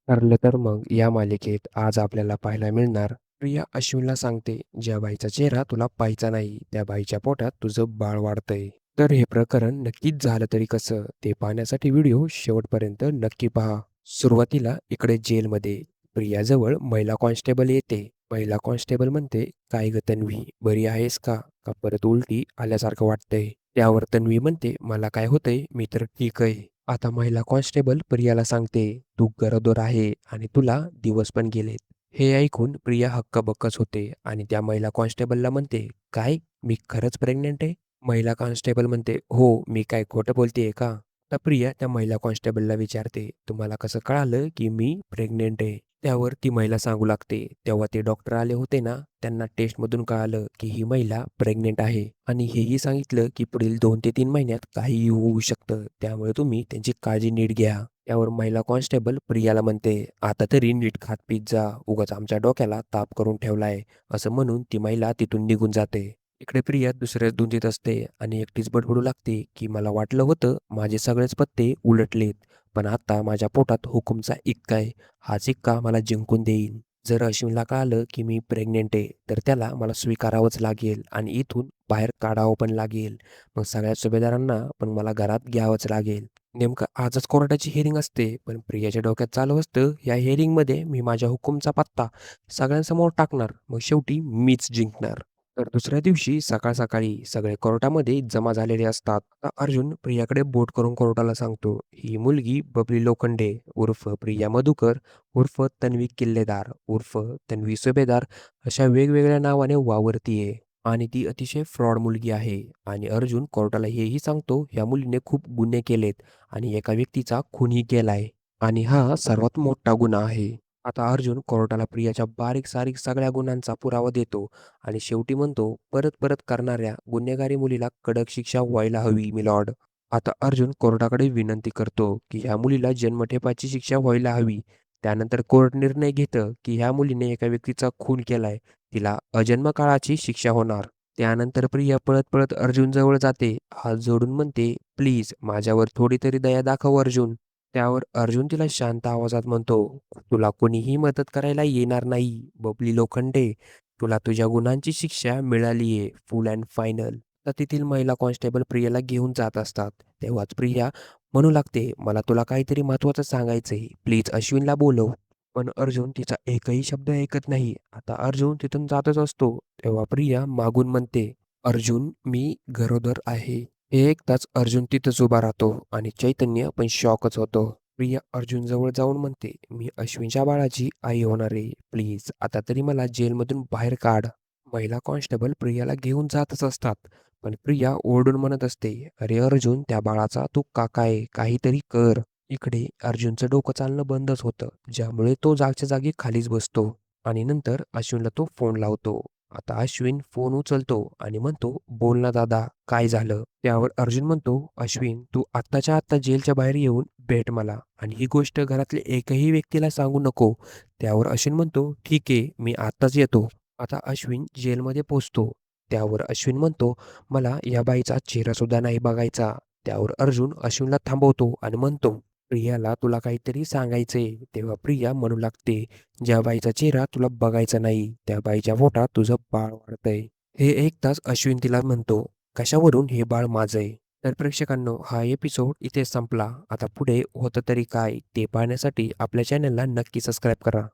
ठरलं तर मग या मालिकेत आज आपल्याला पाहायला मिळणार प्रिया अश्विनला सांगते, ज्या बाईचा चेहरा तुला पाहायचा नाही त्या बाईच्या पोटात तुझं बाळ वाढतंय. तर हे प्रकरण नक्कीच झालं तरी कसं ते पाहण्यासाठी व्हिडिओ शेवटपर्यंत नक्की पहा. सुरुवातीला इकडे जेलमध्ये प्रियाजवळ महिला कॉन्स्टेबल येते. महिला कॉन्स्टेबल म्हणते, काय ग तन्वी, बरी आहेस का? का परत उलटी आल्यासारखं वाटतंय? त्यावर तन्वी म्हणते, मला काय होतंय, मी तर ठीक आहे. आता महिला कॉन्स्टेबल प्रियाला सांगते, तू गरोदर आहे आणि तुला दिवस पण गेलेत. हे ऐकून प्रिया हक्कबक्कच होते आणि त्या महिला कॉन्स्टेबलला म्हणते, काय, मी खरंच प्रेग्नंट आहे? महिला कॉन्स्टेबल म्हणते, हो, मी काय खोटं बोलतेय का? तर प्रिया त्या महिला कॉन्स्टेबलला विचारते, तुम्हाला कसं कळालं की मी प्रेग्नेंट आहे? त्यावर ती महिला सांगू लागते, तेव्हा ते डॉक्टर आले होते ना, त्यांना टेस्टमधून कळालं की ही महिला प्रेग्नेंट आहे आणि हेही सांगितलं की पुढील 2 ते 3 महिन्यात काहीही होऊ शकतं. त्यामुळे तुम्ही त्यांची काळजी नीट घ्या. त्यावर महिला कॉन्स्टेबल प्रियाला म्हणते, आता तरी नीट खात पीत जा, उगाच आमच्या डोक्याला ताप करून ठेवलाय. असं म्हणून ती महिला तिथून निघून जाते. इकडे प्रिया दुसऱ्याच धुंदीत असते आणि एकटीच बडबडू लागते की मला वाटलं होतं माझे सगळेच पत्ते उलटलेत, पण आता माझ्या पोटात हुकूमचा इक्का आहे. हा सिक्का मला जिंकून देईल. जर अश्विनला कळालं की मी प्रेग्नेंट आहे, तर त्याला मला स्वीकारावंच लागेल आणि इथून बाहेर काढावं पण लागेल. मग सगळ्या सुभेदारांना पण मला घरात घ्यावंच लागेल. नेमकं आजच कोर्टाची हिअरिंग असते, पण प्रियाच्या डोक्यात चालू असतं, या हिअरिंगमध्ये मी माझ्या हुकूमचा पत्ता सगळ्यांसमोर टाकणार, मग शेवटी मीच जिंकणार. तर दुसऱ्या दिवशी सकाळ-सकाळी सगळे कोर्टामध्ये जमा झालेले असतात. आता अर्जुन प्रियाकडे बोट करून कोर्टाला सांगतो, ही मुलगी बबली लोखंडे उर्फ प्रिया मधुकर उर्फ तन्वी किल्लेदार उर्फ तन्वी सुभेदार अशा वेगवेगळ्या नावाने वावरतीये आणि ती अतिशय फ्रॉड मुलगी आहे. आणि अर्जुन कोर्टाला हेही सांगतो, ह्या मुलीने खूप गुन्हे केलेत आणि एका व्यक्तीचा खूनही केलाय आणि हा सर्वात मोठा गुन्हा आहे. आता अर्जुन कोर्टाला प्रियाच्या बारीक-सारीक सगळ्या गुन्ह्यांचा पुरावा देतो आणि शेवटी म्हणतो, परत-परत करणाऱ्या गुन्हेगारी मुलीला कडक शिक्षा व्हायला हवी मिलॉर्ड. आता अर्जुन कोर्टाकडे विनंती करतो, की ह्या मुलीला जन्मठेपाची शिक्षा व्हायला हवी. त्यानंतर कोर्ट निर्णय घेतं, की ह्या मुलीने एका व्यक्तीचा खून केलाय. तिला अजन्मकाळाची शिक्षा होणार. त्यानंतर प्रिया पळत-पळत अर्जुनजवळ जाते. हात जोडून म्हणते, प्लीज माझ्यावर थोडी तरी दया दाखव अर्जुन. त्यावर अर्जुन तिला शांत आवाजात म्हणतो, तुला कोणीही मदत करायला येणार नाही, बबली लोखंडे. तुला तुझ्या गुन्ह्यांची शिक्षा मिळाली आहे, फुल अँड फायनल. तर तेथील महिला कॉन्स्टेबल प्रियाला घेऊन जात असतात. तेव्हाच प्रिया म्हणू लागते, मला तुला काहीतरी महत्त्वाचं सांगायचंय. प्लीज अश्विनला बोलव. पण अर्जुन तिचा एकही शब्द ऐकत नाही. आता अर्जुन तिथून जातच असतो. तेव्हा प्रिया मागून म्हणते, अर्जुन, मी गरोदर आहे. हे ऐकताच अर्जुन तिथंच उभा राहतो आणि चैतन्य पण शॉकच होतो. प्रिया अर्जुनजवळ जाऊन म्हणते, मी अश्विनच्या बाळाची आई होणार आहे. प्लीज आता तरी मला जेलमधून बाहेर काढ. महिला कॉन्स्टेबल प्रियाला घेऊन जातच असतात. पण प्रिया ओरडून म्हणत असते, अरे अर्जुन, त्या बाळाचा तू काका आहे, काहीतरी कर. इकडे अर्जुनचं डोकं चालणं बंदच होतं, ज्यामुळे तो जागच्या जागी खालीच बसतो आणि नंतर अश्विनला तो फोन लावतो. आता अश्विन फोन उचलतो आणि म्हणतो, बोल ना दादा, काय झालं? त्यावर अर्जुन म्हणतो, अश्विन, तू आत्ताच्या आत्ता जेलच्या बाहेर येऊन भेट मला आणि ही गोष्ट घरातल्या एकही व्यक्तीला सांगू नको. त्यावर अश्विन म्हणतो, ठीक आहे, मी आत्ताच येतो. आता अश्विन जेलमध्ये पोहोचतो. त्यावर अश्विन म्हणतो, मला या बाईचा चेहरासुद्धा नाही बघायचा. त्यावर अर्जुन अश्विनला थांबवतो आणि म्हणतो, प्रियाला तुला काहीतरी सांगायचंय. तेव्हा प्रिया म्हणू लागते, ज्या बाईचा चेहरा तुला बघायचा नाही, त्या बाईच्या पोटात तुझं बाळ वाढतंय. हे ऐकताच अश्विन तिला म्हणतो, कशावरून हे बाळ माझं आहे? तर प्रेक्षकांनो, हा एपिसोड इथे संपला. आता पुढे होतं तरी काय ते पाहण्यासाठी आपल्या चॅनलला नक्की सबस्क्राईब करा.